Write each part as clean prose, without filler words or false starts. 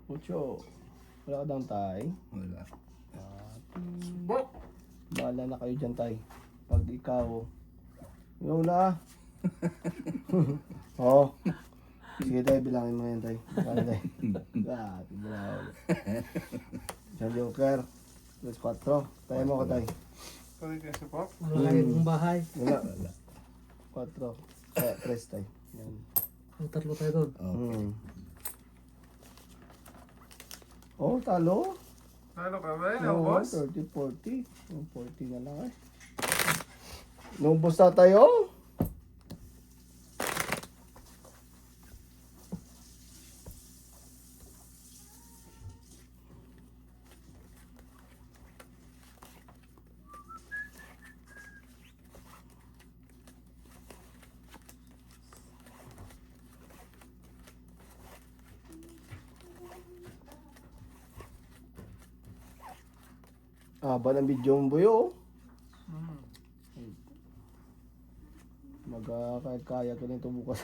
Mucho. Wala ka daw tay. Wala. Bok! Bahala na kayo dyan tay. Pag ikaw, ikaw na. Oo. Sige tay, bilangin mo yan tay. Kaya tay. Tignan ako. Isang joker. Plus 4. Tayo mo ko tay. Pwede kasi po. Wala kayo kong bahay. Wala. 4. Kaya 3 tay. Yan. Ang tatlo tayo doon. Okay. Oh, talo. Ano ka ba yun, Oo, boss? 30-40. Yung 40 na lang eh. Nubos na tayo. Haba ng video mo boyo. Magkakaya ko nito bukas.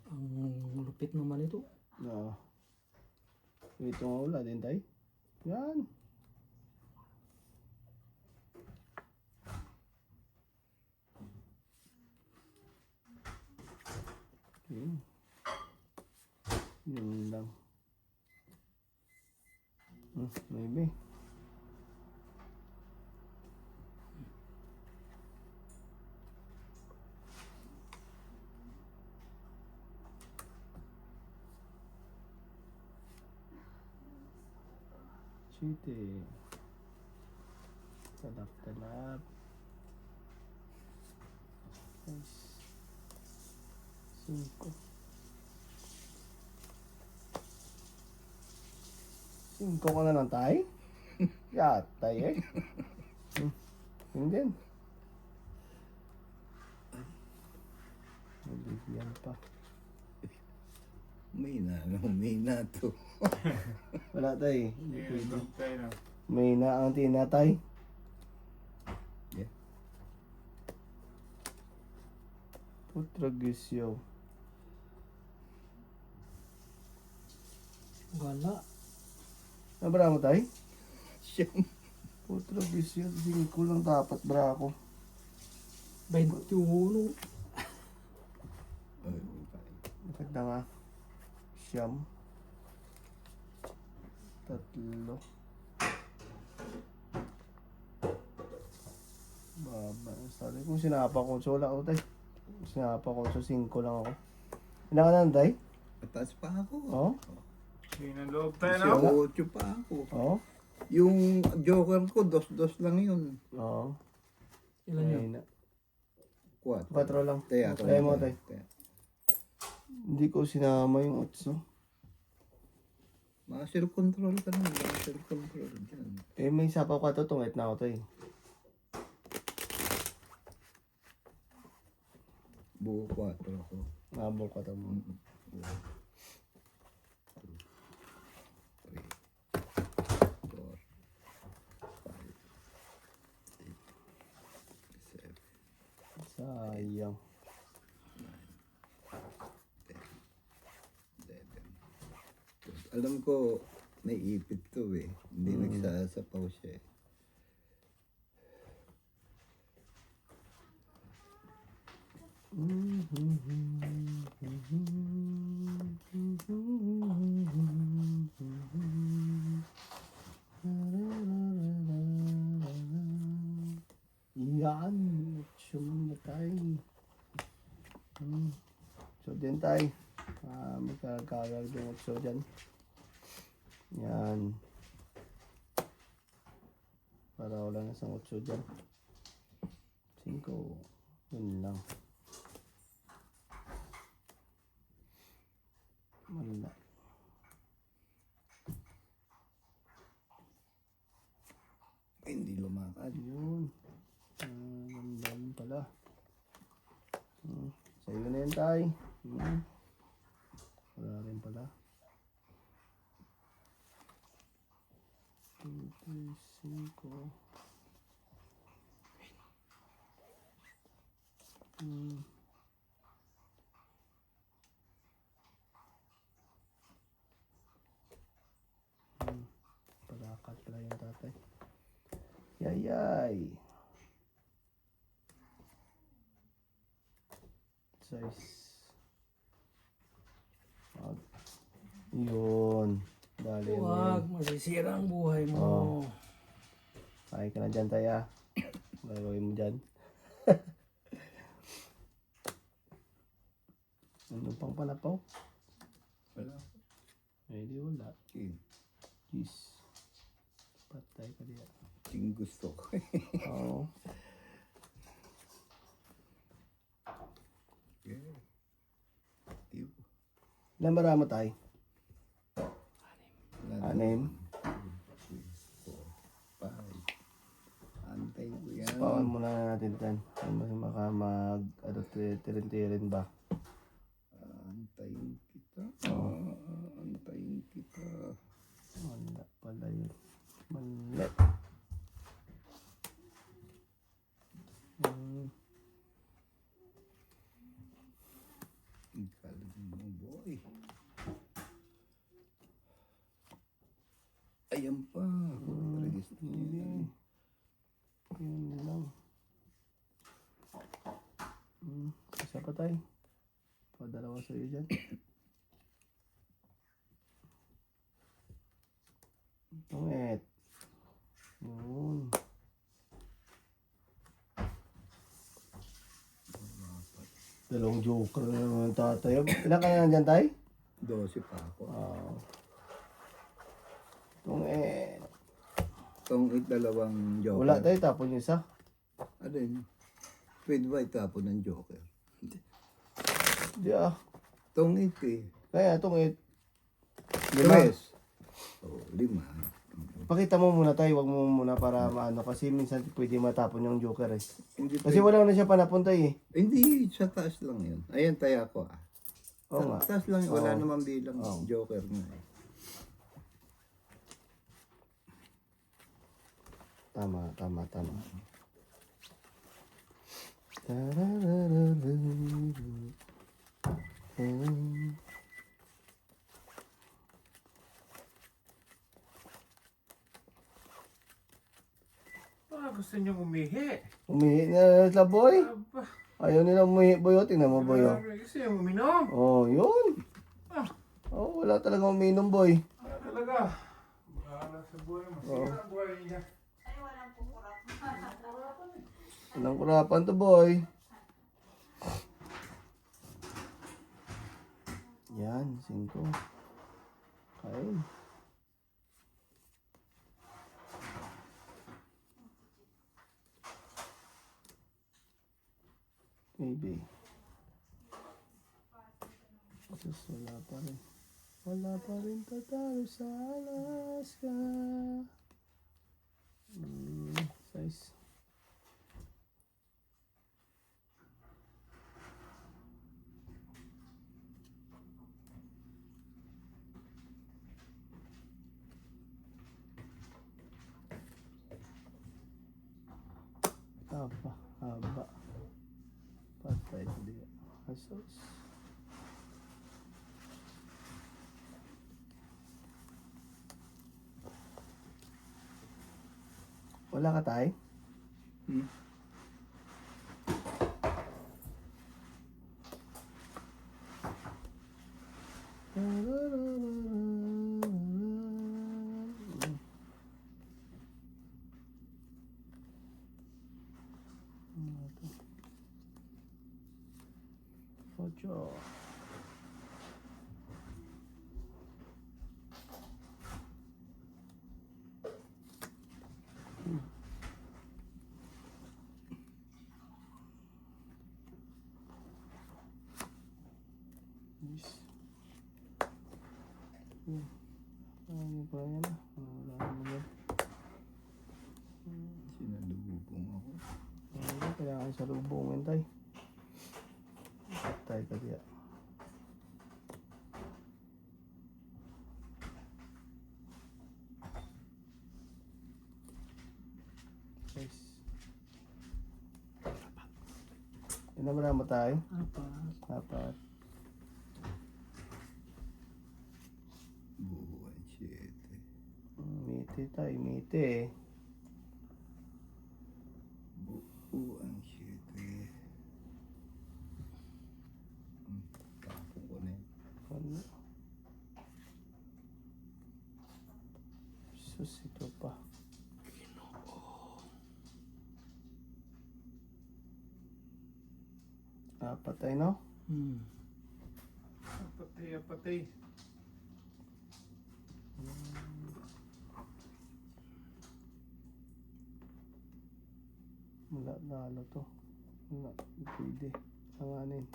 Ang lupit naman ito. No. Ito nga wala din tayo. Yan. Okay. Yun lang. Maybe. Cheating. Talap. Nice. 5. 5 ka na lang tay? Yatay eh. Yun din. Nabigyan pa. May na to. Wala tay. Hindi pwede. Tayo na. May na ang tinatay. Yeah. Putragisyo. Wala. Nabra mo tay? Siyam. Putragisyo. 5 lang dapat bra ako. 21. Maganda nga. Siyam. 3. Baba. Sabi kung sinapa ko. So wala ako tay. Sinapa ko. So 5 lang ako. Ilan ka na tay? Mataas pa ako. Oo. Hindi na loob tayo na. Siya. 8 pa ako. Oo. Yung joker ko, 2-2 lang yun. Oo. Ilan yun? Ayun na. 4. 4 lang. Taya, Taya mo tay. Hindi ko sinama yung 8. Mga self-control ka na. Mga self-control dyan. Eh may sapaw ka to. Tungit na ako tay. Buo 4 ako. Nabol ka to mo. 1, 2, 3, 4, 5, 6, 7, Sayang. 11. Alam ko, naipit to eh. Hindi nagsasapaw siya eh. Yan. Siyum na tayo. So din tayo. Magkakagal yung 8 dyan. Yan. Para wala na sa 8 dyan. 5. Yun lang. Wala. Ay, hindi lumakad. Yun. Ganda pala. Sa'yo na yan tay. Wala rin pala. 25. Hmm. Palakat pala yung tatay. Yayay. Size. Yun. Dali mo Huwag, yun. masisira ang buhay mo. Oh. Kain ka na dyan, Taya. Gagawin mo dyan. Ano pang palapaw? Wala. Ay, di wala. King. Jeez. Patay ka diyan. King gusto ko. Oo. Yeah. Ew. Ilan marama tayo? 6. 5. Antayin ko yan. Pawan muna natin dyan. Mas maka tirin-tirin ba? Antayin kita. Antayin kita. Wala pala yun. Mali. Ang galing mo, boy. Ayan pa. Register niya. Yun lang. Isa pa tayo. Padalawa sa'yo dyan. Tungit. Yun. Dalawang joker na naman tatay. Ilan ka na nandyan tayo? 12 pa ako. Tungit. Itong dalawang joker. Wala tayo, tapon yung isa. Ano yun? Pwede ba itapon ng joker? Di ah. Itong 8 eh. Kaya tungit. 5. 5. Oh, 5. Pakita mo muna tayo, wag mo muna para maano. Kasi minsan pwede matapon yung joker eh. Hindi Kasi wala na siya panapunta eh. Hindi, sa taas lang yun. Ayan, taya ko ah. Oo Sa nga. taas lang, wala Oo. namang bilang Oo. joker na eh. Tama. Gusto niyong umihi. Umihi na sa boy. Aba, Ayaw nila umihi boy. O, tingnan mo boy. grabe. Gusto niyong uminom. Oh, yun. Ah. Oh, wala talaga uminom boy. Talaga. Bahala sa buhay. Masira ang buhay niya. Walang kurapan to boy. Yan, 5. Kain. Maybe. Tapos wala pa rin. Wala pa rin tatalo sa Alaska. Size. Haba. Patay ko diya. Asos. Wala ka tay? Ocho. Yes. Ano pa yan? Wala naman yan. Sinalubong ako. Kailangan sa lubungin tayo. Patay ka diya. Ilan ba naman tayo? Apat. 4. Buuan 7. Miti tayo, miti eh. Buuan 7. Tapos ko na yun. Ano? Sus, ito pa. Apat tayo, no? Apatay. Wala na ano to. Wala. Pwede. Hanganin.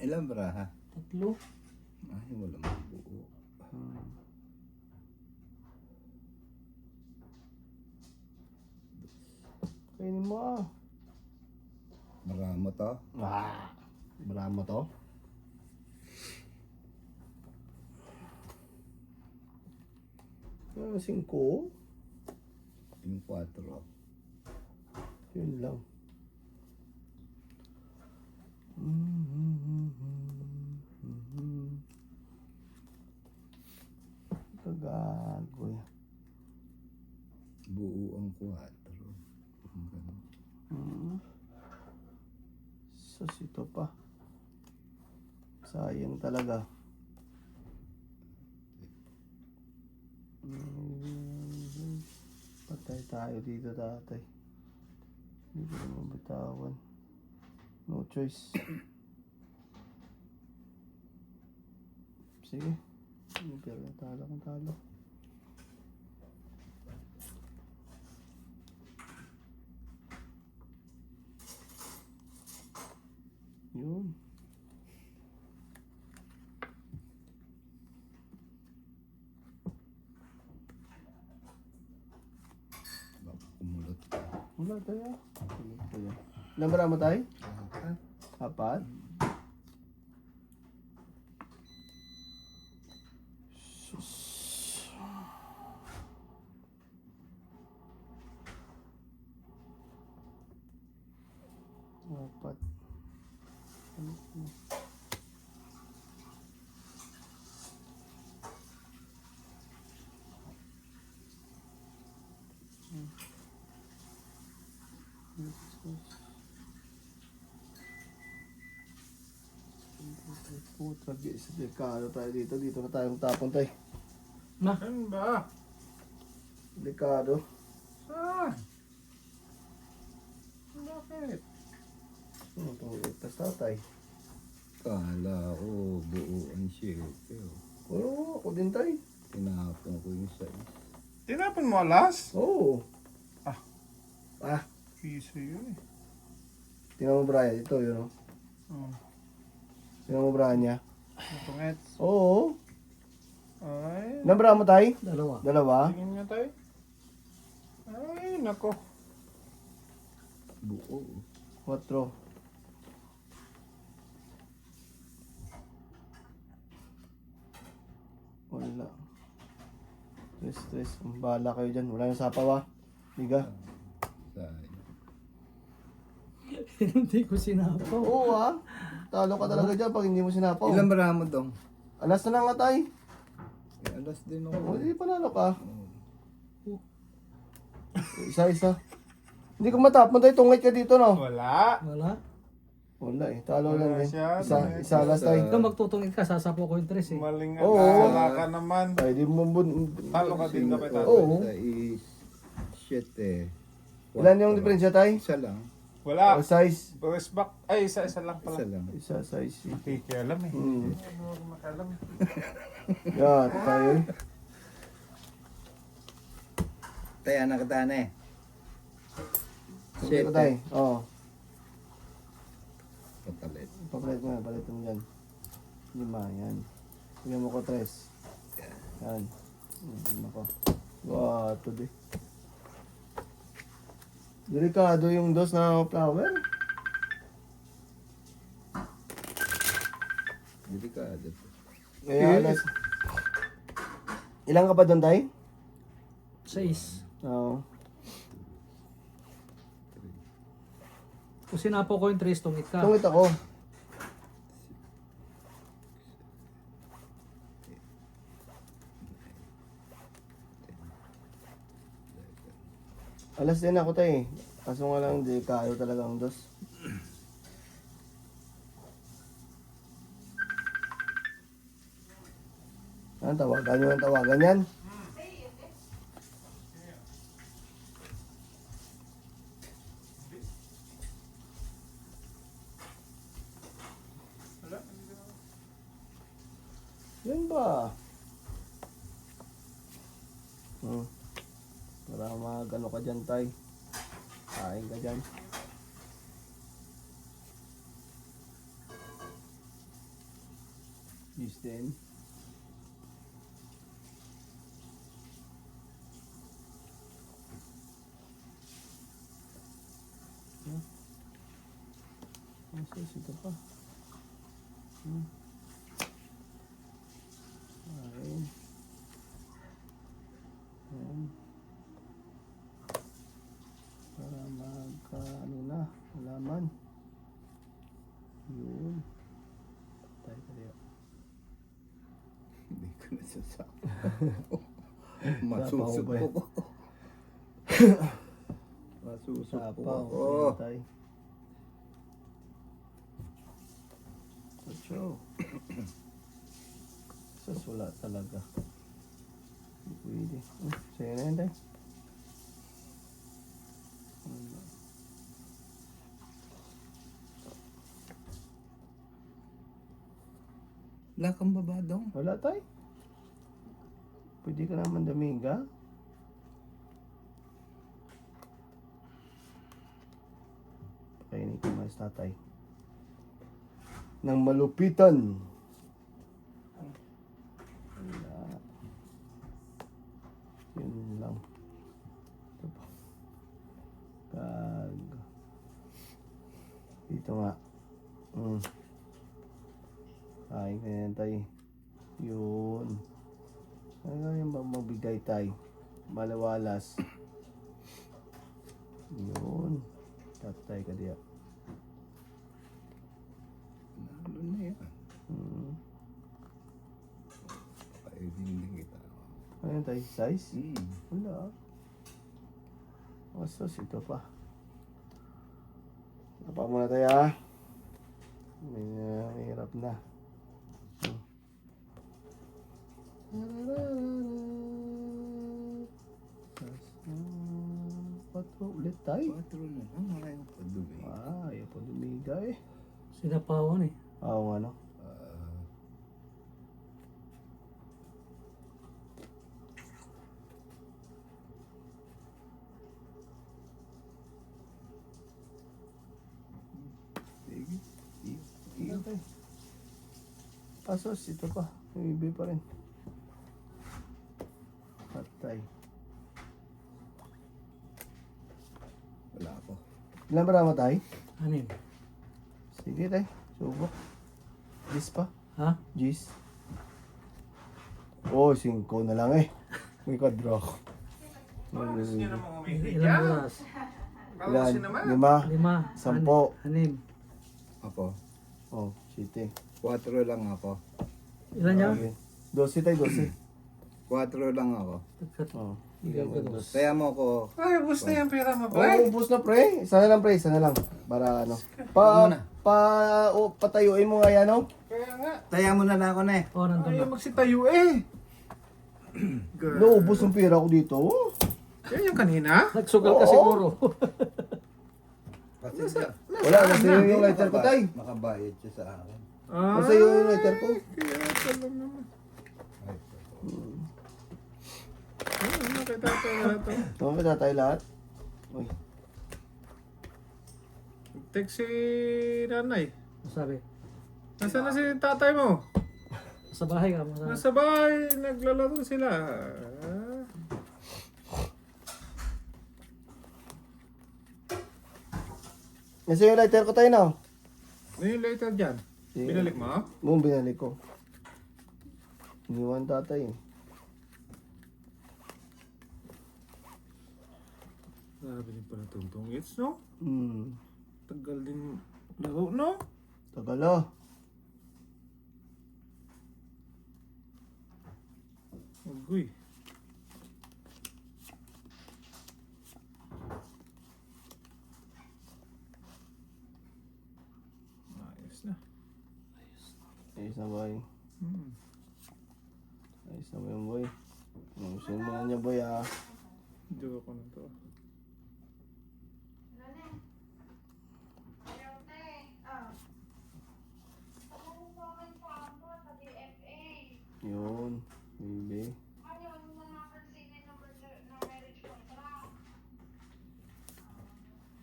Ilan baraha? 3. Ay, wala mabuo. Kainin mo ah. Maramo to. Brahma to. Ah, 5. Yung 4. Yun lang. Kagago yan. Buo ang 4. Ang ganun. Sus, ito pa. Sayang talaga. Patay tayo dito tatay. Hindi ko naman bitawan. No choice. Sige. Pero talo kung talo. Yun. Baka kumulot. Wala tayo. Wala tayo. Ilan ba naman tayo? 4. Sus. Apat. Putra, delikado tayo dito. Dito na tayong tapon tayo. Saan ba? Delikado. Saan? Bakit? Ano itong ligtas tatay? Kala ko buo ang 7. Oo, ako din tayo. Tinapon ko yung 6. Tinapon mo alas? Oo. Ah. Piso yun eh. Tingnan mo Brian, ito yun. Oh. Tingnan mo Brian niya. Matungets. Oo. Ay. Nabra mo tayo? 2. Dalawa? Tingin nga tayo. Ay, nako. Buo. 4. Wala. Stress. Bahala kayo dyan. Wala yung sapaw ah. Liga. Sayang. Hindi ko sinapaw. Oo ah. Talo ka talaga dyan pag hindi mo sinapaw. Ilan baraha mo dong? Alas na lang nga tayo. Alas din O, ako. hindi panalo ka. Isa-isa. Hindi ko matapon tayo. Tungit ka dito no. Wala. Wala eh. Talo lang Wala din. siya. Isa alas tayo. Ikaw magtutungit ka, sasapaw ko yung 3 eh. Maling Oo. wala ka naman. Ay, di mo Talo ka din dapat tayo. Oo. Sa is 7. Ilan yung diferensya tayo? Isa lang. Wala. O size? Press back. Ay, isa lang pala. Isa lang. Isa size. Makikialam eh. Ano ako makalam eh. Yan, tayo. Tayo na kita na eh. Ito tayo. Oo. Patalit. Papalit mo yan, palit mo dyan. 5, yan. Bigyan mo ko 3. Yan. Bigyan ko. Wow, ito di. Delikado yung dos na flower. Delikado. Kaya alas. Ilang ka ba doon, Tay? 6. Oo. Kung sinapo ko yung 3, tungit ka. Tungit ako. Alas din ako, Tay. Kaso nga lang, di kayo talaga ang dos. Ano, tawagan nyo ang tawagan yan? Wala. Yan ba? Para mag-ano ka dyan, Tay. Kain ka dyan. Yes, din. Sus, ito pa. Ayun. Ayun. Para magka, ano na, halaman. Yun. Tayo ka diya. Hindi ko nasasabi. Sapaw ba Masusupo yan? ko. Masusupo Sapaw. ako. Ayun, Tay. Ocho. Sus, wala talaga. Hindi pwede. Sa'yo na yun, Tay. Wala kang babadong. Wala, Tay. Pwede ka naman damiga. Pakainin ko mas tatay. Nang malupitan. Wala. Yun lang. Ito pa. Kag. Dito nga. Kain ka yan, Tay. Yun. Ano yung magbigay, Tay? Malawalas. Yun. Tatay ka diya. Ano na yan? Paibinding kita. Ano yun, Tay? Size? Hmm. Wala. Masos, ito pa. Napa muna tayo, ha? May hirap na. Patro ulit tayo. 4 na lang. Wala yung padumi. Ayaw pa lumiga eh. Sinapawan eh. Oo, ano? Sige. Ito tayo. Asos, ito pa. May iba pa rin. Patay. Wala ako. Ilan ba naman tayo? 6. Sige tayo. Subok. Gis pa. Ha? Gis. Oh, 5 na lang eh. May kwadro ako. Gusto niyo namang umihig Ilang yan? oras? Kalasin naman. 5. 5. 6. Ako. Oh, 7. 4 lang ako. Ilan niya? 12 tayo, 12. 4 lang ako. Oh. Bigyan ko dos. Kaya mo ako. Ay, ubus na yung pera mo, Oh, pre. ubos na pre. Isa na lang pre, isa na lang. Para ano. Patayuin mo nga yan, oh. Kaya nga. Taya mo na ako na eh. Oh, nandun Ayaw na. magsitayo eh. Girl. No, ubos yung pera ko dito. Oh. Yan yung kanina? Nagsugal ka Oo. siguro. Pasensya. Wala, nasa iyo yung lighter ko, tay. Makabayad siya sa akin. Ah, Nasa iyo yung lighter ko. kaya pala naman. Ay, Nakita ko na ito. Tama ba tayo lahat? Uy. Text si nanay. Sabi. Nasaan na si tatay mo? Sa bahay ka mo. Nasa bahay, naglalaro sila. Kasi yung lighter ko tayo na. Ano yung later dyan? Yeah. Binalik mo? Mung binalik ko. Iniwan tatay eh. Grabe din pala tuntong it's, no? Hmm. Tagal din laro, no? Tagal ah. Agoy. Ayos na. Ayos na boy. Hmm. Ayos na mo yung boy. Ayusin mo na niya boy ah. Joke ko na to. Yun. Baby.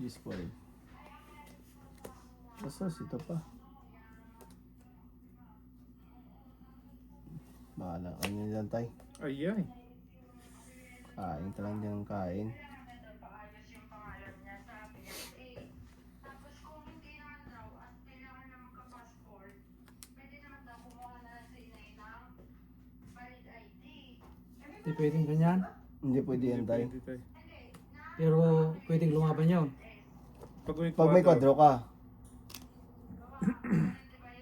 Yes boy. Basta ito pa. Bahala ka niya dyan tay. Ay, ay. Kain ka lang dyan ng kain. Hindi pwedeng ganyan. Hindi pwede yan tay. Pwede tayo. Pero pwedeng lumaban yun. Pag may kwadro ka.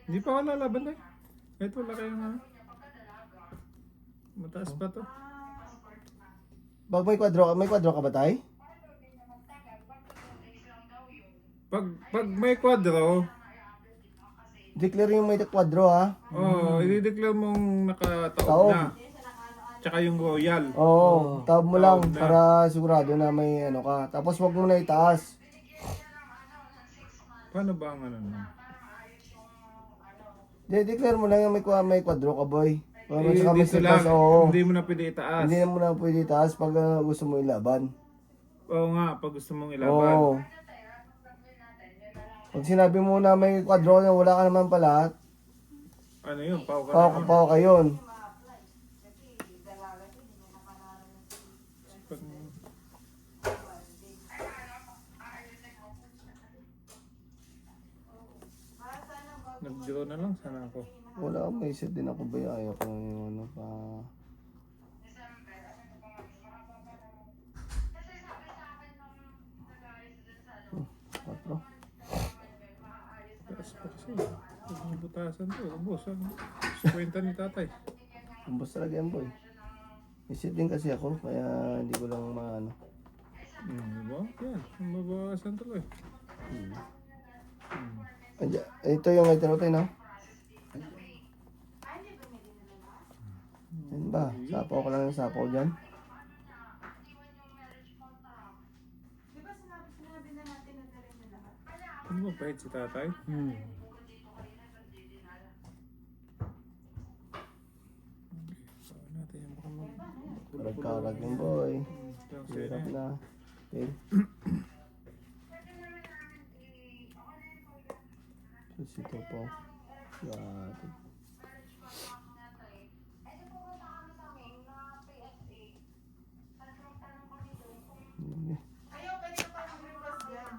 Hindi pa ako lalaban tayo. Ito, wala kayong ano. Mataas pa to. Pag may kwadro ka ba tay? Pag may kwadro, Declare yung may kwadro ha. i-declare mong nakataob Taob. na. Tsaka yung royal. Oo, taob mo lang Taob na. para sigurado na may ano ka. Tapos wag mo na itaas. Paano ba ang ano nun? Declare mo lang yung may kwadro ka boy. Para Eh, saka may dito lang. sipas, oo. Hindi mo na pwede itaas. Hindi mo na pwede itaas pag gusto mo ilaban. Oo nga, pag gusto mong ilaban. Oo. Pag sinabi mo na may kwadro na wala ka naman pala, Ano yun? Pao ka pao na. pao ka yun. Pag- Nag-draw na lang sana ako. Wala akong maisip din ako ba ayaw ko yung ano pa. Kwadro. Taas pa kasi. Pag nabutasan to, ubos. Ano? 50 ni tatay. Kumbos talaga yan boy. Isip din kasi ako kaya hindi ko lang maano. Diba? Yan. Mabawasan tuloy. Ito yung item natin no? Yan ba? Sapaw ko lang yung sapaw dyan. Ano ba pahit si tatay? Hmm. Saan natin yan? Baka Karag-karag yung boy. mag- Hirap na. Okay. Tapos ito po. Grabe. Hindi. Ayaw, pwede ka pa mag-request dyan.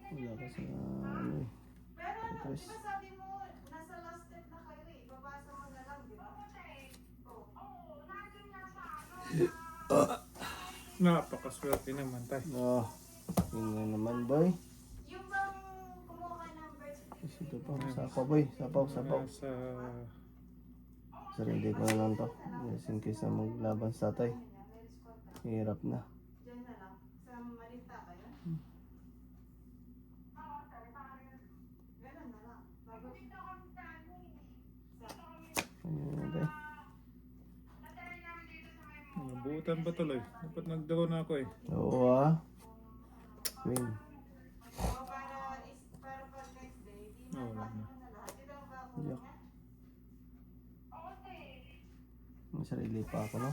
Wala kasi ano eh. Pero ano, Request. di ba sabi mo, nasa last step na kayo eh. Babasa mo na lang, di ba? Napakaswerte naman tayo. Oh, yun na naman boy. Yung bang kumuha ka ng birth certificate? Tapos ito po. Sapaw boy. Sapaw. Nasa... Sarili ko na lang to. Just in case na maglaban sa tatay. Hirap na. Dyan na lang. Sa Malinta ba yun? Ganun na lang. Ayun tayo. Nabutan pa tuloy. Dapat nag-draw na ako eh. Oo ah. Win. O para pag next day, di na Wala na. na lahat. Di lang ba ako Yuck. niya? May sarili pa ako no.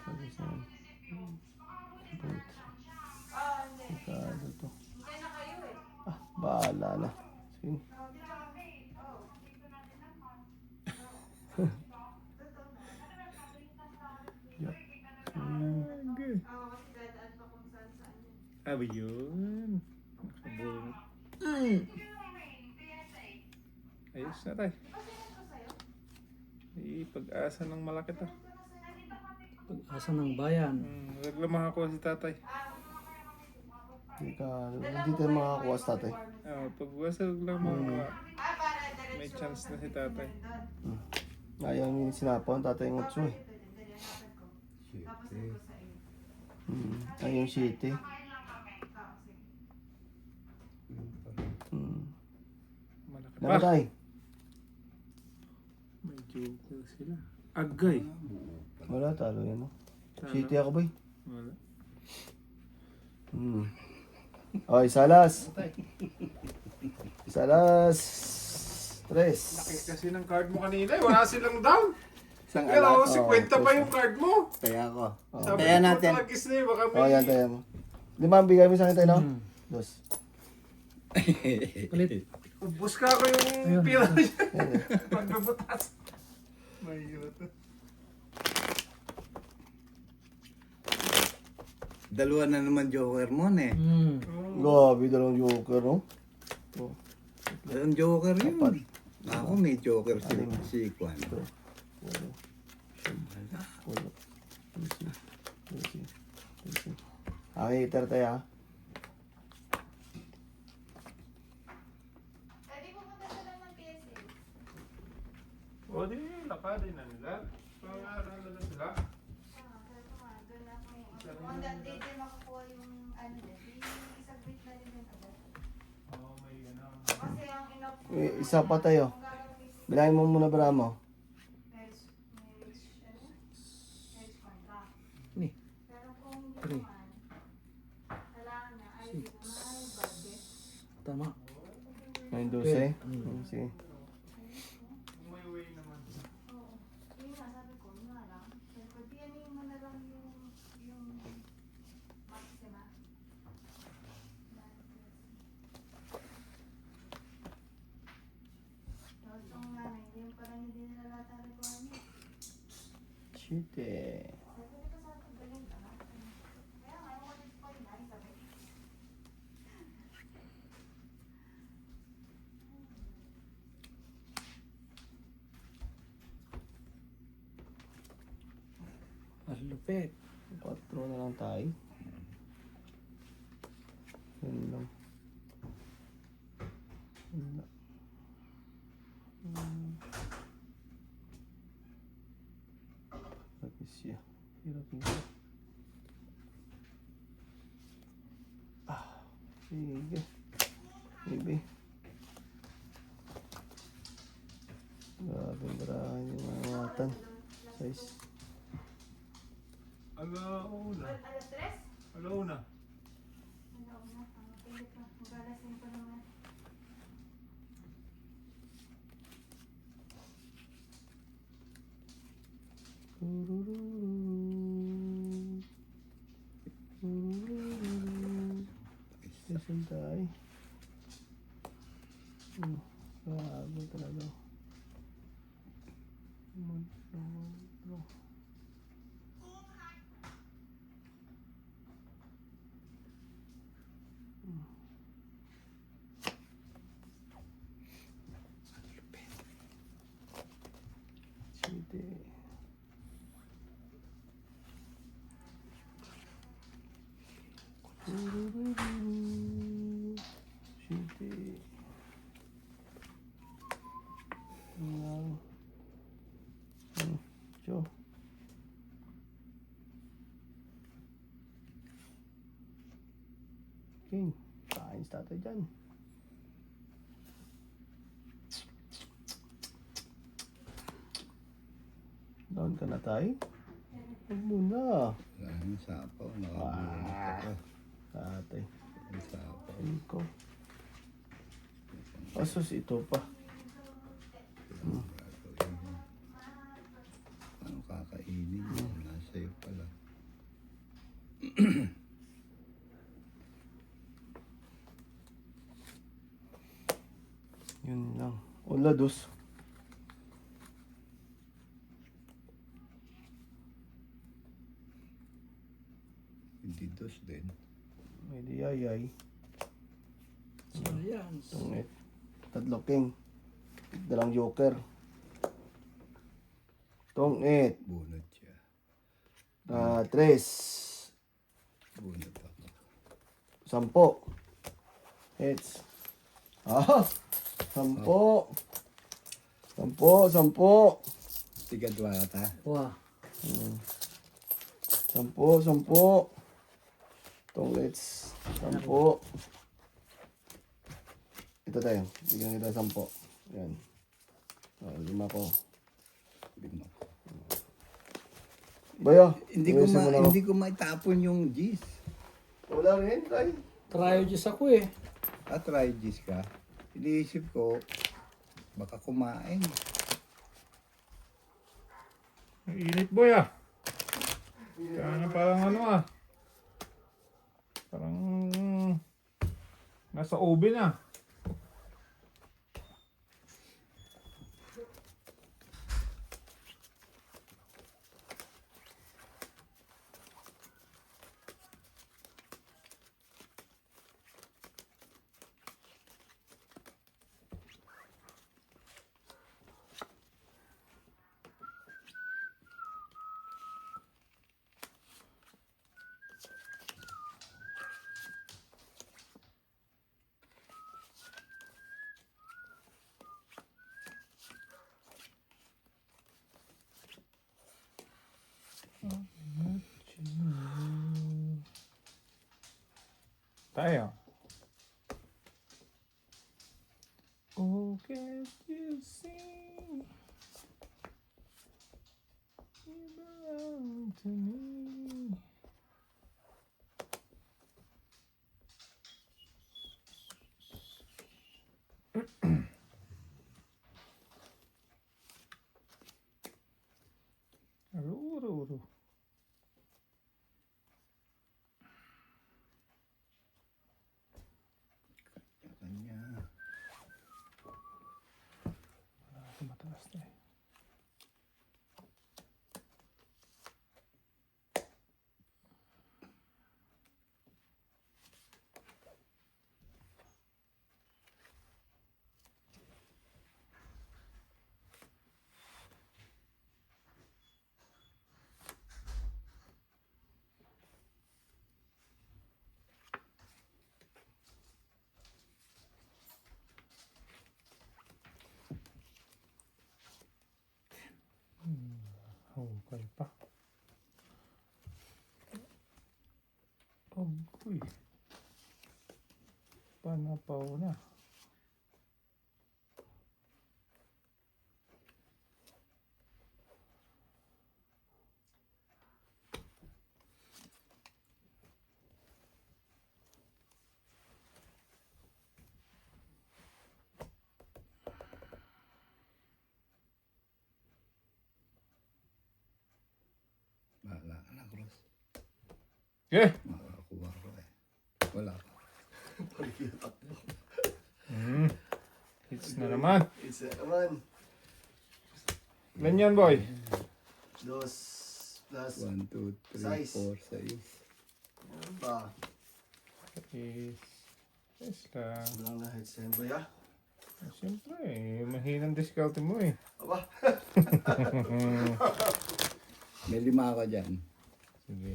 Sabi sa Ah, hindi. Pagkado to. Hindi na kayo eh. Bahala na. Sige. Okay. Oo, kasi dadaan pa kung saan saan yun. Abi yun. Nakabunot. Ayos na tayo. Pag-asa ng malaki to. Pag-asa ng bayan. Naglang makakuha si tatay. Hindi tayo makakuha sa tatay. Pag-wasag lang makakuha. Ah, para diretso. May chance na si tatay. Ayaw yung sinapaw ang tatay ng utso eh. Tapos ito sa iyo. Ayaw yung city. Malaki Naman pa. tayo. May joker sila. Agay. Wala, talo yan. No? City ako ba eh? Wala. Okay, salas. Salas. Tres. Laki kasi ng card mo kanina. Wala silang down. Isang Pero alas. 50 pa yung card mo. Kaya ko. Sabi Kaya ko, natin. talagis na eh. Baka may... Oh, yan tayo mo. Lima, bigay mo sa akin tayo, no? Dos. Ulit. Ubus ka ko yung pila niya. Pagbabutas. May ito. Dalawa na naman joker mo eh. Grabe, dalawang joker, no? Oh. Ang joker yun. Ako may joker si Kwan. Okay, iter tayo, ha? Pwede pumunta sila ng PSA. O di, lakadin na nila. Pangalan na sila. Sabi ko nga, doon ako yung... On that day din makukuha yung ano din. Isagwit na din yung agad. Oo, may gano'n. Kasi ang inap ko... Isa pa tayo. Bilangin mo muna bara mo. Marriage contract. Ni. Pero kung hindi Three. naman, kailangan niya ay di naman budget. Tama. 9-12. Sige. May way naman. Oo. Yun nga, sabi ko, yun nga lang. Sabi ko, DNA mo na lang yung maxima. Tapos yung nanay, hindi parang hindi nila lahat ang requirement. Shit, eh. Sabi ko, di ba sabi ko, galing ka na? Kaya nga, yung ulit ko yun, ay sabi. Ang lupit. 4 na lang tayo. Yun lang. Wala. Bakit siya? Hirap nito. Sige. Baby. Grabe, barahan yung mga matan. Size. Alauna. Alas 3? Alauna. Ano na, pilit na. Magalasin pa naman. Station tayo. Grabe talaga. Sige. Sige. Joe. King, kain sa tatay dyan. Down ka na tayo? Huwag muna. Wala nang sapaw. Nakabunot ako. Tatay. Ang sapaw. Iko. Asos ito pa. Ano kakainin? Nasa iyo pala. Yun lang. Wala, dos. Hindi dos din. May diyayay. Sayang. Tungit. Tatlo king. Dalang joker. Tungit. Bunot siya. Tres. Bunot ako. 10. Heads. Ah! 10. 10. Tigad wata. Wah. 10. Tungits. 10. Ito tayo. Bigyan kita 10. Yan. 5 ko. Lima. Bayo. Hindi ko ayusin mo na ako. hindi ko maitapon yung G's. Wala rin, tay. Tryogis ako eh. At try G's ka. Iniisip ko, baka kumain. Ang init boy ah. Kaya parang ano ah. Parang nasa oven ah. Tayo. Oh, can't you see? You belong to me. Uru. Kanya. Mataas na eh. Okay pa. Agoy. Panapaw na. Bahala ka na, Cross. Okay. Makakakuha ko eh. Wala ka. Hits na naman. Isa naman. Ilan yan, boy? Dos. Plus. 1, 2, 3, Size. 4, 6. Ano ba? Is lang. Walang na heads yan, boy, ah. Siyempre, mahinang discount mo eh. Aba. May 5 ako dyan. Sige.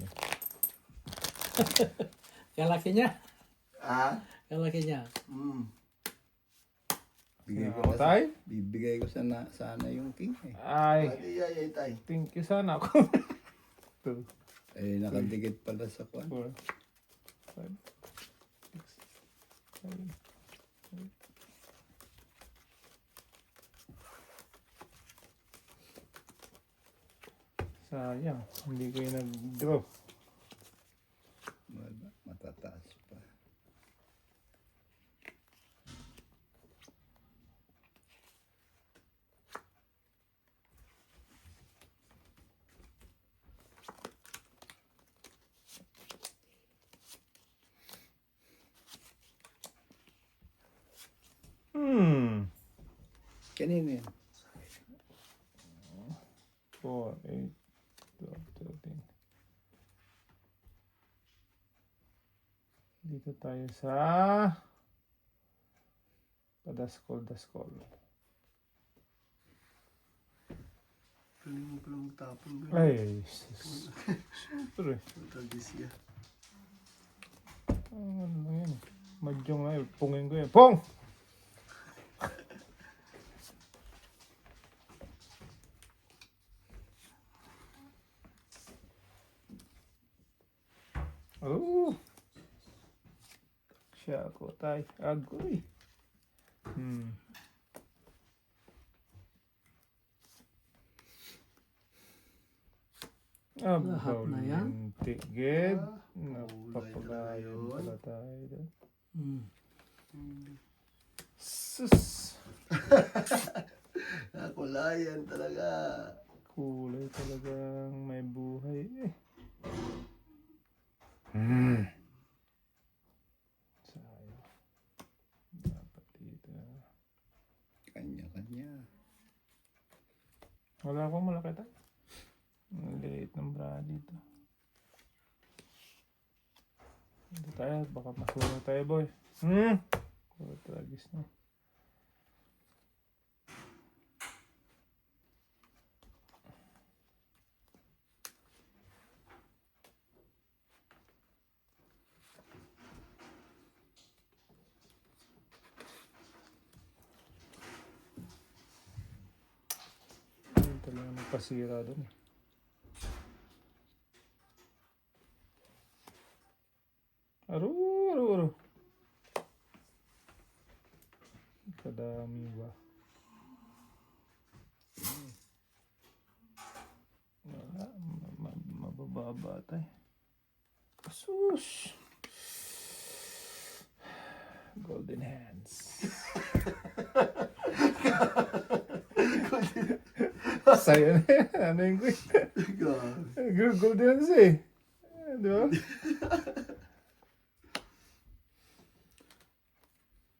Kalaki niya. Ah? Kalaki niya. Bigay ko Ako na tay? bibigay ko sana yung king eh. Ay, Pwede yayay, tay. thank you sana ako. 2, Eh, nakadikit pala sa kwan. 4, 5, 6, 7, 8. Sayang, hindi ko yung nag-draw. Wala, matataas pa. Kanina yan. 4, 8, 12, 13. Dito tayo sa Padaskol. Galing mo pala magtapon. Ay, sus. Siyempre. Tradisya. Ano lang yan eh. Madyong na eh. Pungin ko yan. Pong! Oh! Siya ako tay. Agoy. Lahat na yan? Tigid. Napapagayon pala tayo doon. Sus! Nakulayan talaga. Kulay talagang may buhay eh. Sayang. Dapat dito. Kanya-kanya. Wala akong malaki tayo. Ang liit ng bra dito. Dito tayo. Baka masunog tayo boy. Tragis na. Ayun talaga nagpasira doon eh. Aru. Kadami ba? Wala. Mabababa tayo. Sus! Golden hands. Sa'yo na yan. Ano yung golden hands eh. Di ba?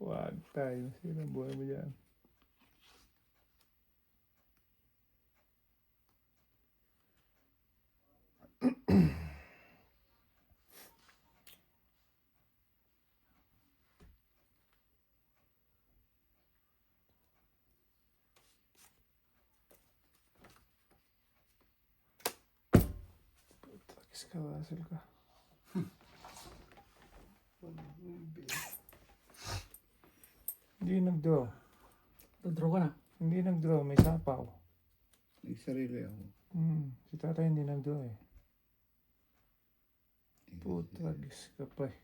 Wag tayo. Sino buhay mo dyan? Takis ka, Russell ka. Hindi nag-draw. Nag-draw ka na. Hindi nag-draw. May sapaw. Nagsarili ako. Si tatay hindi nag-draw eh. Putragis ka pa eh.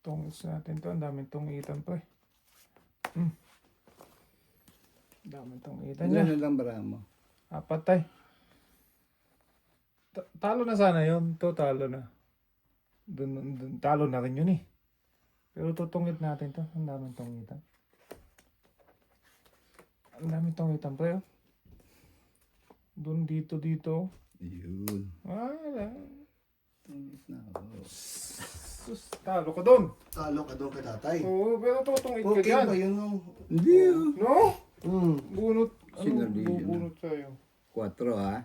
Tungis natin to. Ang daming tungitan pa eh. Daming tungitan niya. Ilan na lang bara mo? Apat tay. Talo na sana yun. To talo na. Dun, talo na rin yun eh. Pero tutungit natin to. Ang daming tungitan. Ang daming tungitan pre oh. Dun dito. Yun. Wala. Tungit na ako. Sus, talo ka doon. Talo ka doon kay tatay. Oo, pero tutungit ka Okay dyan. ba yun no? Hindi oh. No? Bunot. Sinali yun, Bubunot sa'yo? 4 ha?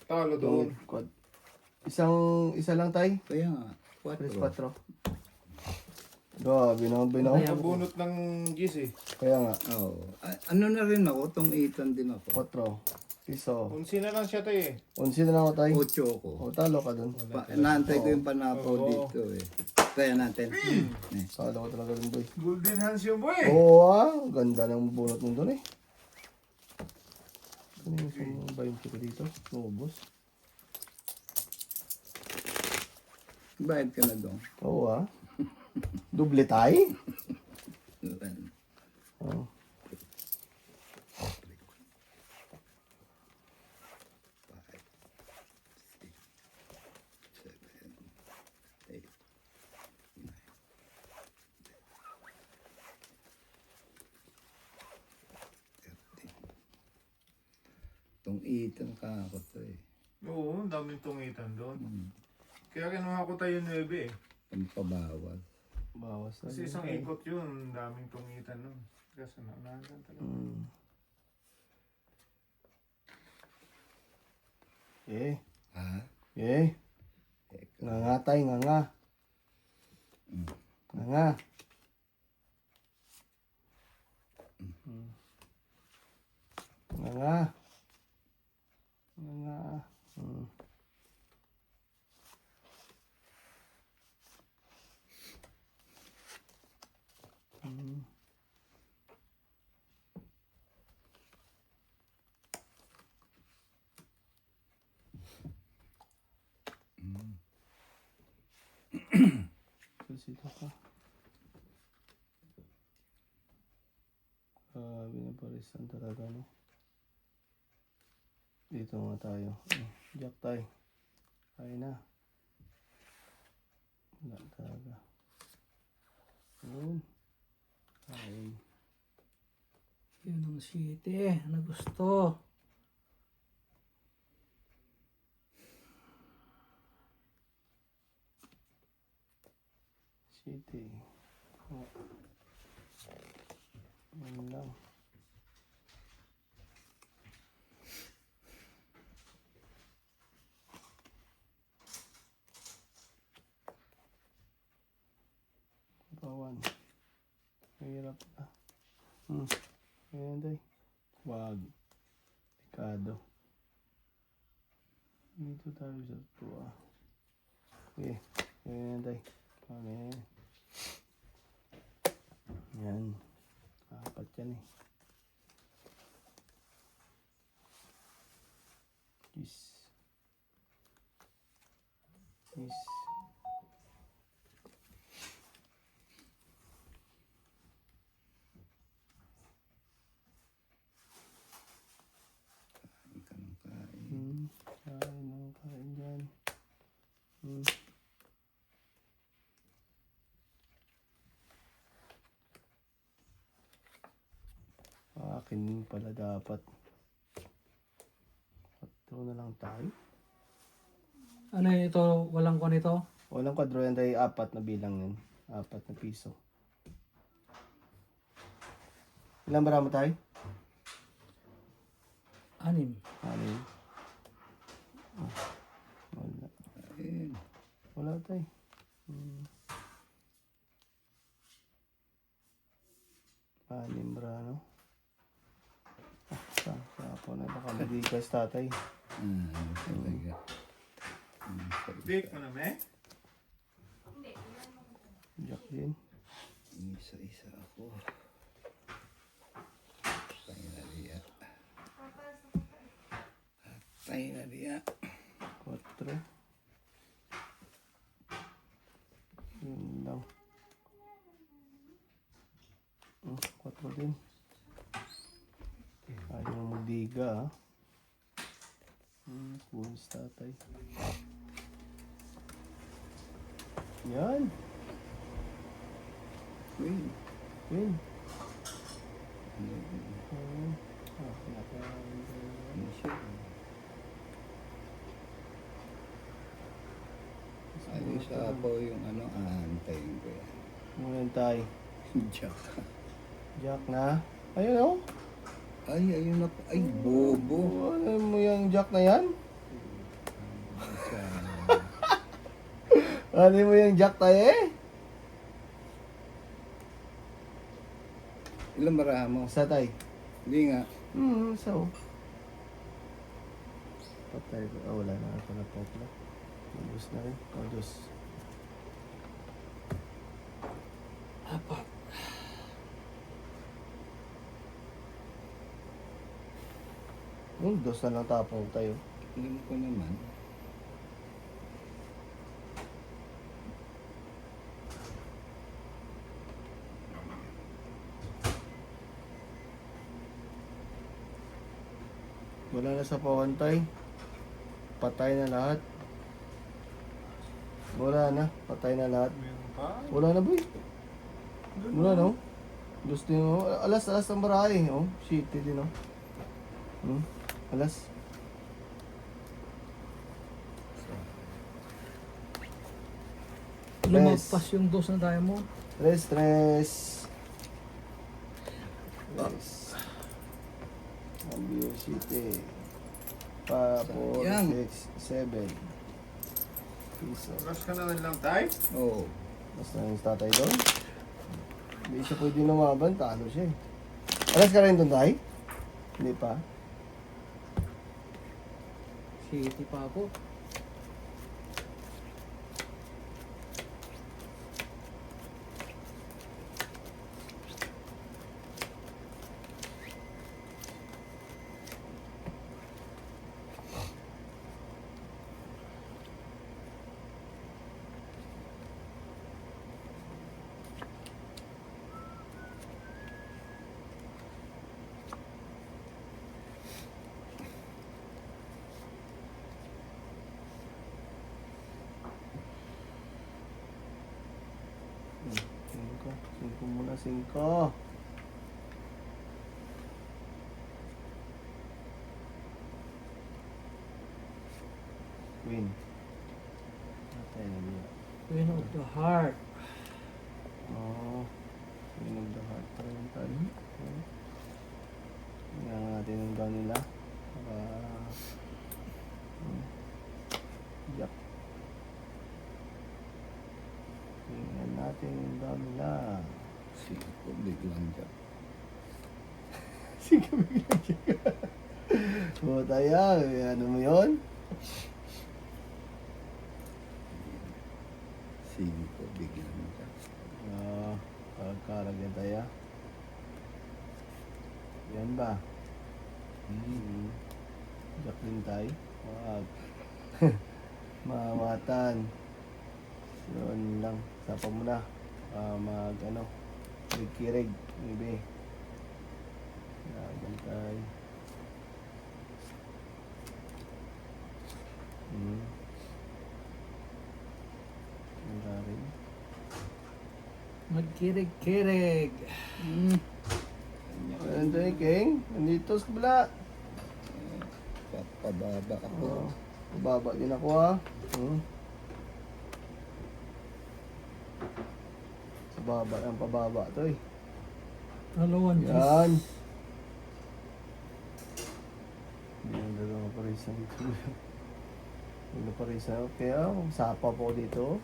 Talo doon. Isa lang tay. Kaya nga. 3, 4. 4. Grabe naman binaw. Bunot ng gis eh. Kaya nga. Oo. Ano na rin ako, tungitan din ako. 4. Iso. Unsi na lang siya tayo eh. 11 na lang ako tay. 8 ako. O talo ka doon. Naantay ko yung panapaw Oo. dito eh. Kaya natin. Talo ka talaga doon boy. Golden hands yung boy. Oo ganda ng bunot mo doon eh. Ano yung sumabayong kita dito? Nubos. Bayad ka na doon. Oo Duble tay? Oo. Itong ka ako to eh. Oo, ang daming tungitan doon. Hmm. Kaya kinuha ko tayo 9 eh. Pampabawas. Bawas na Kasi din, isang tay. ikot yun, ang daming tungitan nun. Kasi naunahan talaga. Eh, Ha? eh. Eka. Nga nga tay, nga nga. Nga nga. Nga nga. Nga nga. Susito ka. Binaparisan talaga, no? Dito nga tayo. Jack tayo. Kaya na. Wala talaga. Yun. Kain. Yun ang city na gusto. City. Oh. Yun lang. Bawan. Mahirap na. Ayan day. Wag. Delikado. Dito tayo sa tuwa. Okay. Ayan day. Ano yan? Yan. Apat yan eh. Yes. Yes. Kain ng kain dyan. Akin pala dapat. Ito na lang tayo. Ano ito? Walang ko nito? Walang kwadro yan tayo. 4 na bilang yan. 4 na piso. Ilan ba mo tayo? 6. 6. Wala. Ayun. Wala tayo. Anim ra, no? Sa ako na baka magigas tatay. Talaga. Bake mo na, me? Jack din. Isa-isa ako. Patay na diya. Patay na diya. 4. Yun lang. 4 din. Ayaw mo magdiga, ha? Kunis tatay. Yan. Win. Yun. Ano siya? Ayos ako yung aantayin ko yan. Ngayon tayo. Jack. Jack na. Ayun, oh. Ay, ayun ako. Ay, bobo. Ano mo yung Jack na yan? Ano mo yung Jack tayo eh? Ilang baraha mo? Sa tayo. Hindi nga. So. Patay ko. Oh, wala na ako na popla. Ubus na rin. Oh, Diyos. 4. Dos na lang tapong tayo. Alam ko naman. Wala na sa pawantay. Patay na lahat. Wala na. Patay na lahat. Meron pa? Wala na boy. Wala no. Gusto nyo. Alas ang barahe. Oh. Shit din oh. Alas. lumagpas yung dose ng diamond. Tres. Ambio City. 4, Sayang. 6, 7. Piso. Rush ka na rin lang tayo? Oo. Basta yung tatay doon. Hindi siya pwede lumaban, talo siya eh. Alas ka rin doon tayo? Hindi pa. City pa ako. Singko muna, 5. Queen. Natay na niya. Queen of the Heart. Oh. Queen of the heart. Parang tayo. Tingnan natin ang gawin nila. Para... Jack. Tingnan natin ang gawin nila. Singko, biglang dyan. Sige, biglang siya. O, tayo. Ano mo yun? Singko, biglang dyan. Karag yan tayo. Yan ba? Jack din tayo. Wag. Mamatan. Yun lang. Sapa mo na. Kirig. Ibe. Yan tayo. Wala rin. Magkirig-kirig. Ayan tayo, King. Nandito sa kabila. Pababa ako. Baba din ako ha. Pababa ang pababa to eh. Dalawan. Yan. Hindi ang dalawang parisan dito. Hindi parisan. Okay sapa po ako dito.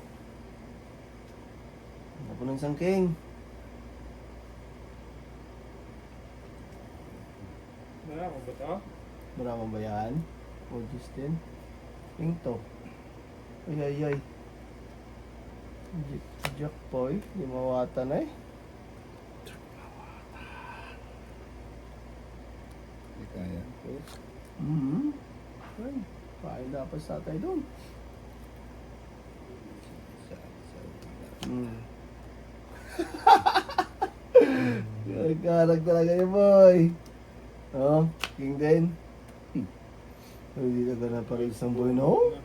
Ano po ng sangking? Wala ko ba ito? Maraming ba yan? O Justin? King to. Ay. Jackpoy. Di mawatan eh. Hindi kaya ko. Ay, kain dapat sa tatay doon. Karag talaga yun, boy. Oh, King din. Hindi ka na parisan, boy, no?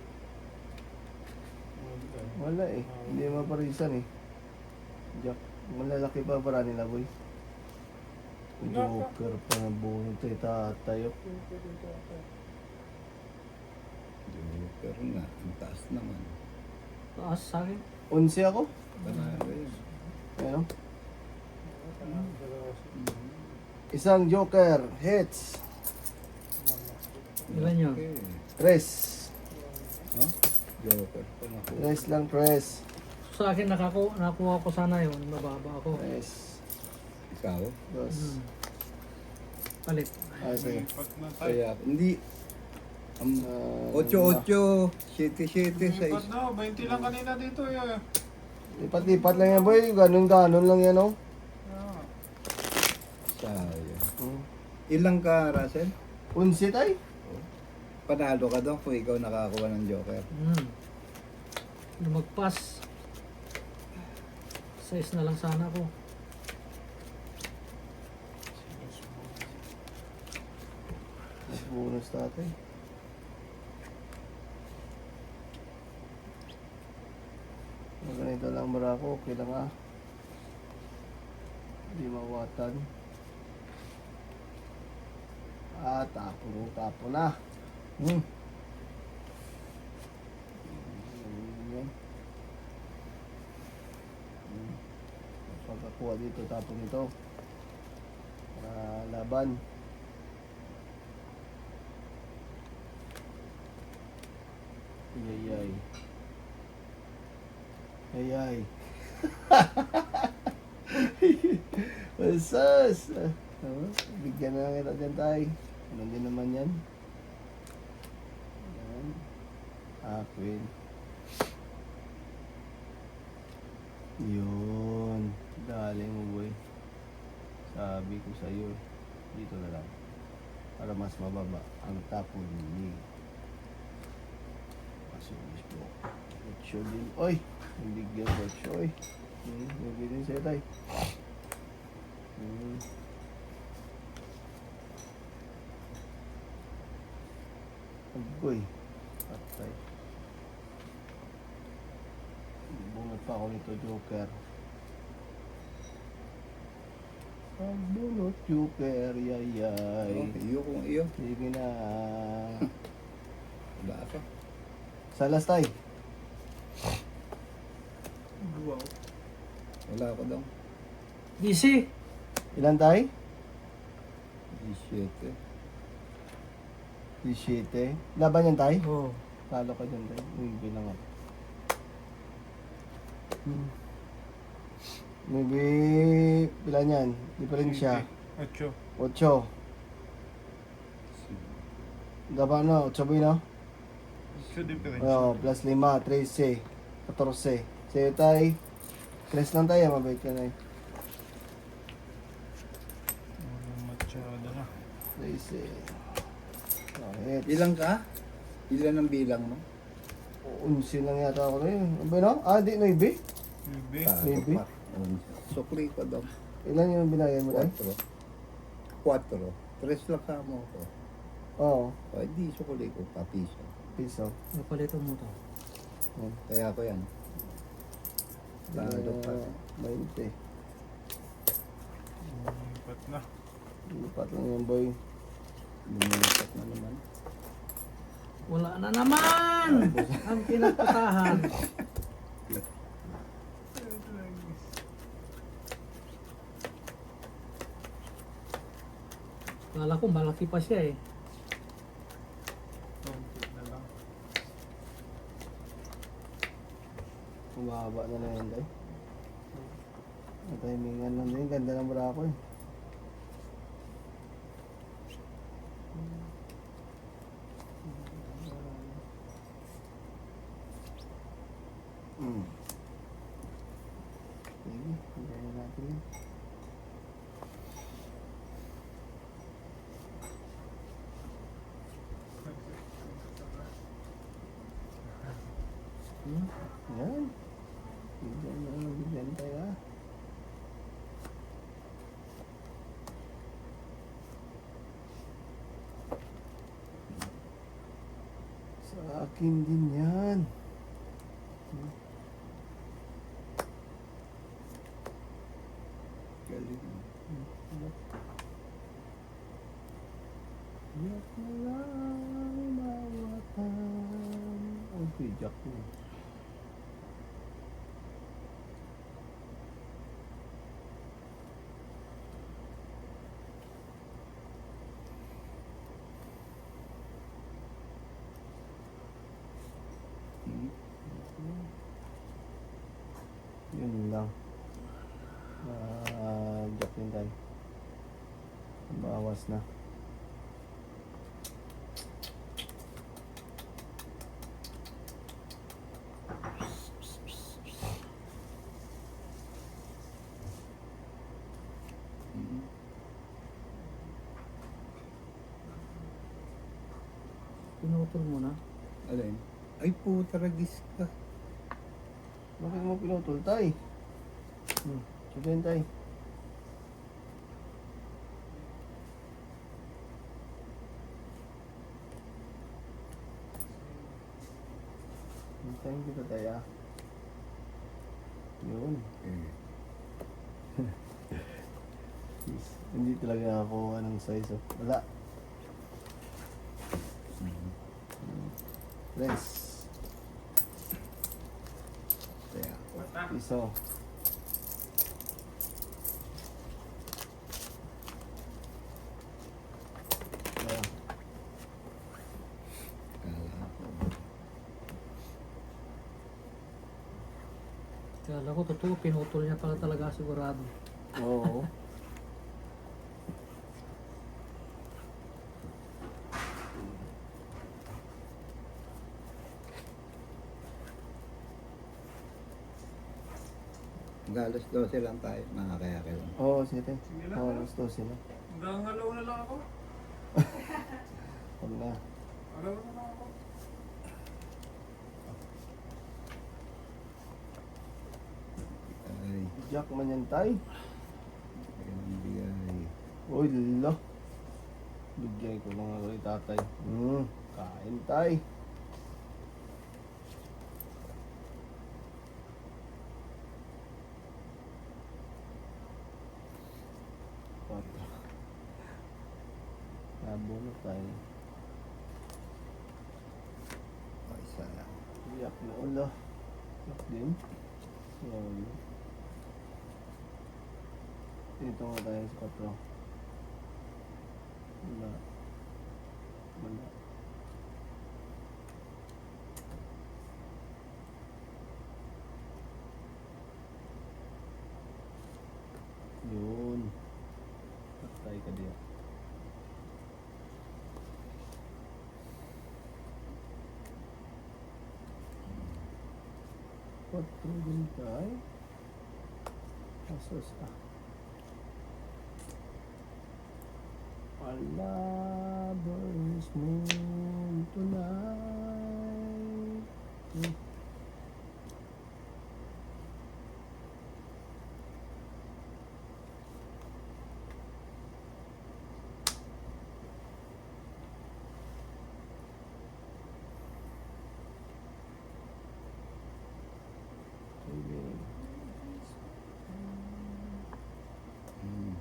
Wala eh. Hindi maparisan eh. Jack, malalaki pa para nila, boy. Joker pa na buhay ito, tatayo. Joker na. Ang taas naman. Taas sa akin. 11 ako. Panalo yun. Ano? Isang Joker, hits. Ilan yun? Okay. Tres. Huh? Joker pa na ako. Tres lang, tres. Sa akin nakuha ko sana yun. Mababa ako. Tres. Ikaw? Dos. Palit. Ay, sige. Lipat na tayo. Kaya, hindi. Ah, 8-8, 7-7, Lipat 6. na, 20 lang kanina dito eh. Lipat-lipat lang yan, boy. Ganon-ganon lang yan, oh. Sayang. Ilang ka, Russell? 11 tay. Panalo ka doon kung ikaw nakakuha ng Joker. Lumagpas. 6 na lang sana ako. Bonus tatay. Ganito lang marako, okay lang ah. Hindi mawatan. Tapo na. Yan. kuha dito, tapon ito. Para laban. Ayay. Ayay. Masas! Bigyan na lang kita dyan tayo. Ano din naman yan? Yan. Aquin. Yun. Dali mo boy. Sabi ko sa'yo. Dito na lang. Para mas mababa ang tapon ni Masulis po. Ocho din. Oy! Ang bigyan ko ocho. Oy! Bigyan din sa'yo tayo. Agoy. Patay. Bungat pa ako nito, Joker. Pagbunot, Joker, yayay. Iyo kung iyo. Sige na. Wala ka. Salas tayo. Wow. Wala ako daw. Easy. Ilan tayo? 17. 17. Laban yan tayo? Oh. Talo ka dyan tayo. Bilang ako. Maybe, bilan yan? Diferensya. 8. 8. Dapat no? 8 boy no? 8 difference. Oh, plus 5, 13, 14. Sa'yo tayo. Tres lang tayo, mabait ka na eh. Masyado na. 13. Bakit? Ilang ka? Ilan ang bilang mo? 11 lang yata ako na yun. Ano ba no? Ah, di, 9. Maybe. Maybe. Sukli ko daw. Ilan yung binayan mo tayo? 4. 4. 3 lang ka mo ko. Oo. O, di sukli ko pa piso. Piso. Napalito mo to. Kaya ko yan. Talo pa. 20. Lipat na. Lipat lang yan boy. Lumipat na naman. Wala na naman! Ang pinagpatahan. Kala ko malaki pa siya eh. Konti na lang. Humahaba na yan tayo. Matimingan lang din. Ganda ng bra ko eh. Sige, hintayin natin yun. Yan. Bigyan tayo ah. Sa akin din yan. Galing. Yak na lang mawatan. Ang pijak mo. Yun lang. Jack din tayo. Bawas na. Pinutol mo na. Alin? Ay puta, ragis ka. Bakit mo pinutol tayo? Sabihin tayo. Hintayin kita tayo ah. Yun. Hindi talaga nakakuha ng size oh. Wala. Press. Kaya Piso. Kala ko totoo, pinutol niya pala talaga sigurado. Oo. Galos 12 lang tayo, makakayakil lang. Oo, sige. Oo, alas 12 na. Hanggang alaw na lang ako. Huwag na. Alaw na lang ako. Ay, Jack man yan, tay. ayun, bigay. Uy, lalo. Bigyan ko lang ako kay tatay. Kain, tay. Quatro. Nabunot tayo. O, isa lang. Iyak na ulo. Iyak din. Yan. Dito nga tayo sa 4. Wala. Wala. Yun. Patay ka diya. Patay din tayo. Asos ah. Our lovers moon tonight. Sige. Hmm.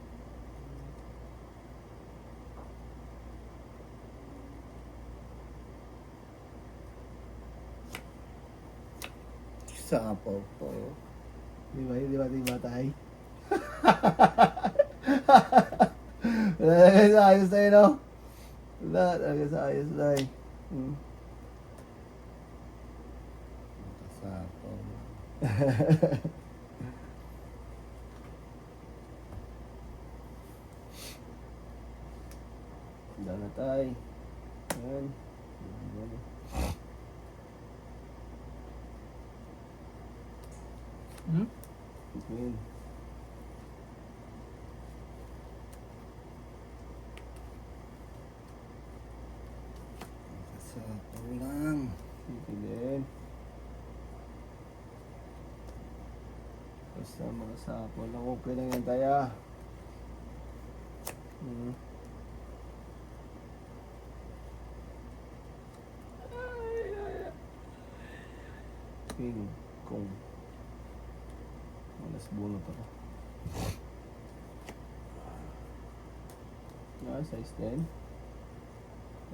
Sapaw po. Di ba tayo? Wala talaga sa ayos tayo, no? Wala talaga sa ayos tayo. Sapaw. Wala na tayo. Ayan. Ayan. Hmm? Ayan. Sapaw lang. Sige din. Basta mga sapo lang. Okay lang yan tayo. King Kong. Malas bunot ako. Size 10.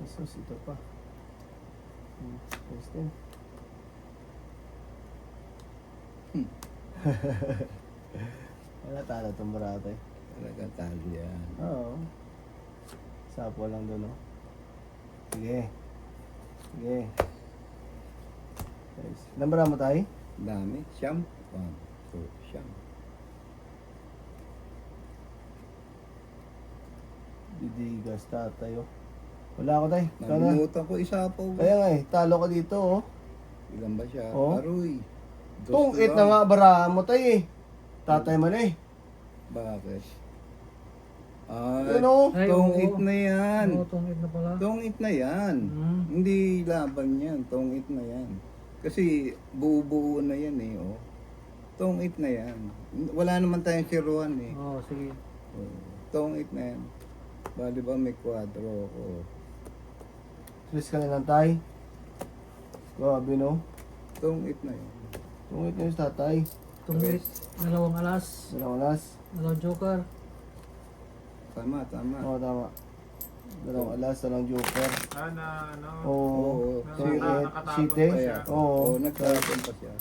Asos, ito pa. Size 10. Wala tala itong barata eh. Talaga talo yan. Oo. Sapo lang doon, no? Sige. Sige. Guys, nambara mo tayo? Dami. Siyam. 1, 2, siyam. Didigas tayo. Wala ako tayo. Sana. Nalimutan ko isa po. Kaya nga eh, talo ka dito, oh. Ilan ba siya? Oh. Aroy. Tung it na nga bara mo tayo eh. Tatay man eh. Bakit? Ay, Ano? Ay, tong oo. it na yan. Oo, tungit na pala. Tong it na yan. Hmm. Hindi laban yan. Tong it na yan. Kasi buo-buo na yan eh. Oh. Tong it na yan. Wala naman tayong siruan eh. Oo, sige. Oh. Tong it na yan. Bali ba may kwadro ako. Stress ka na lang tayo. Grabe, no? Tong it na yan. Tungit na yung tatay. Tungit. Dalawang alas. Dalawang alas. Dalawang joker. Tama, tama. Oo, tama. Dalawang alas, dalawang joker. Sana, ano. Oo. Oo. Tungit, Nakatapos site. pa siya. Oo. Oo, nagtapon pa siya.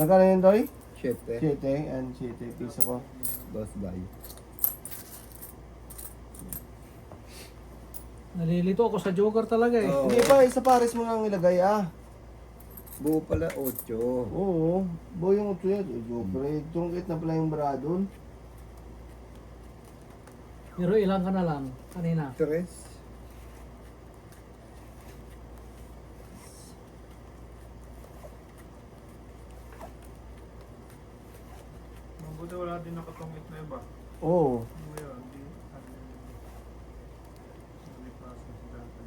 Magkano yun, Toy? 7. Site. And site. Piso ko. Dos bay. Nalilito ako sa joker talaga eh. Oo. Hindi pa, isa pares mo lang ilagay, ah. Buo pala 8. Oo, buo yung 8 yan. Joker, tungkit na pala yung Bradon. Pero ilang ka na lang kanina? 3. Mabuti wala din nakatungit na iba. Oo. Ngayon, di nalipas na si dati.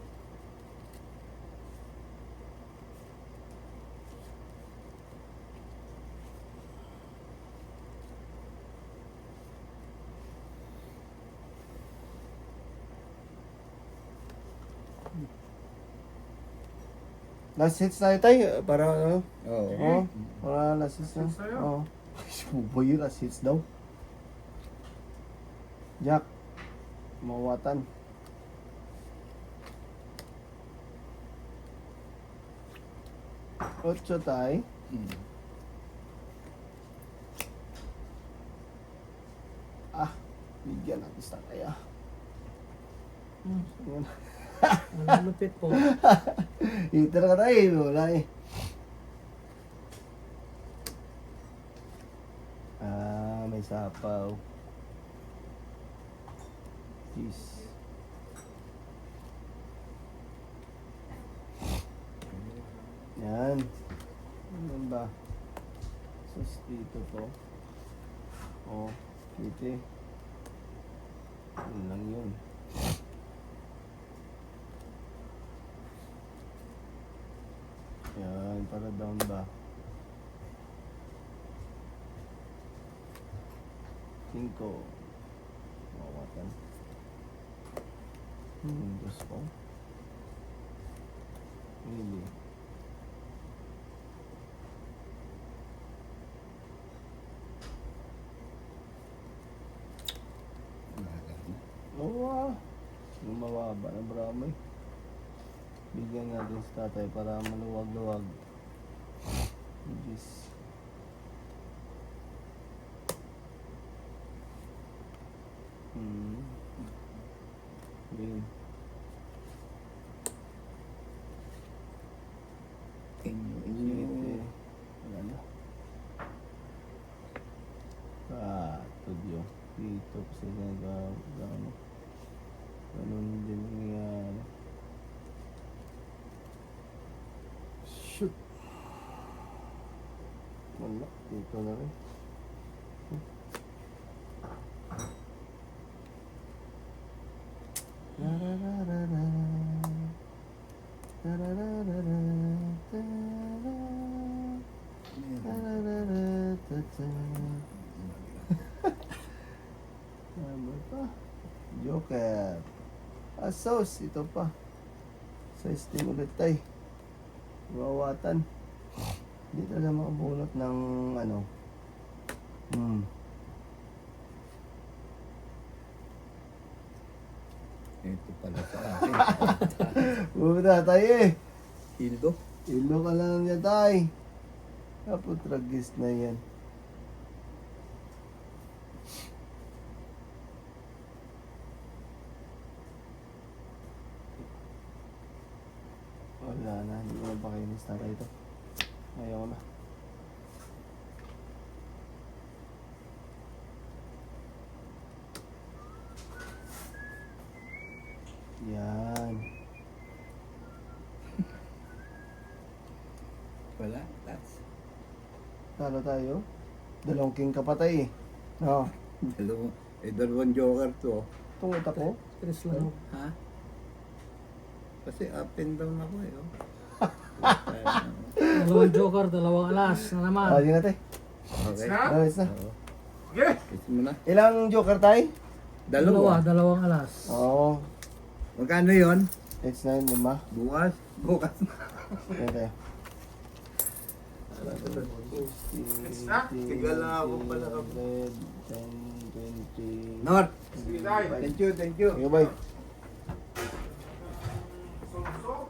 Last hits tayo tayo. Para ano? Oo. Oo. Para last hits na. Last hits tayo? Oo. Subo yun, last hits daw. Jack. Mawatan. Ocho tayo. Mm. Ah, bigyan natin sa kaya. Yun. Ang lupit po. Ito na ka tayo. Wala eh. Ah, may sapaw. Cheese. Yan. Ano ba? Sus dito po. Oh, dito eh. Yun lang yun. Yan, para down ba? Cinco. Mawatan. Diyos ko. Really. Oo ah. Yung mawaba na bramo eh. Bigyan natin sa tatay para maluwag-luwag. Diyos. Yun. Inyo. Wala na. Ah, tudyo. Dito kasi nag-ano. Ganun din nangyayari. Shoot. Wala. Dito na rin. La-la-la-la-la. La-la-la-la-la. Ta-la-la-la-ta-ta. Ano pa? Joker. Asos, ito pa. Sa steam ulit tayo. Mawatan. Hindi talaga makabunot ng ano. Ito pala sa akin. Pumunta tayo eh. Hildo. Ilo ka lang niya tayo. Kaputragis na yan. Wala na, hindi ko na pakainis na tayo ito. Ayaw na. Yan. Wala. That's. Talo tayo. Dalawang king kapatay eh. No. Dalawang joker to. Tungit ako. Chris lang. Ha? Kasi up and down ako eh. Oh. Dalawang joker, dalawang alas na naman. Ah, di natin. Okay. Ayos na. Oo. Okay! Kiss mo na. Ilang joker tayo? Dalawa. Dalawang alas. Oo. Magkano yon? It's 9, 5. Bukas? Bukas. Yan tayo. It's na? Tigal na ako pala. 10, 20. North. Sige tayo. Thank you, thank you. Sige, bye. Sunsok.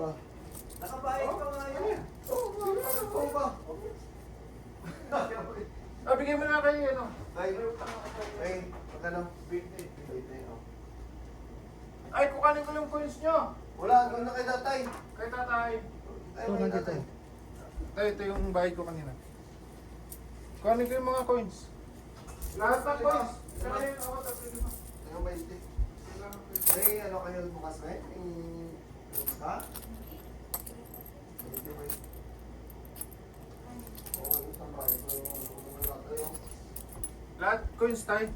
Ah. Ah, bigyan mo na kayo, ano? Ay, magkano? 20. 20, oh. Ay, kukanin ko yung coins nyo. Wala, doon na kay tatay. Kay tatay. Ay, Ito, may nandito. tatay. Ito yung bayad ko kanina. Kukanin ko yung mga coins. Lahat ng coins. Kaya ako tatay mo. Ayun, 20. May ano kayo bukas na eh? Ha? Lahat coins tayo.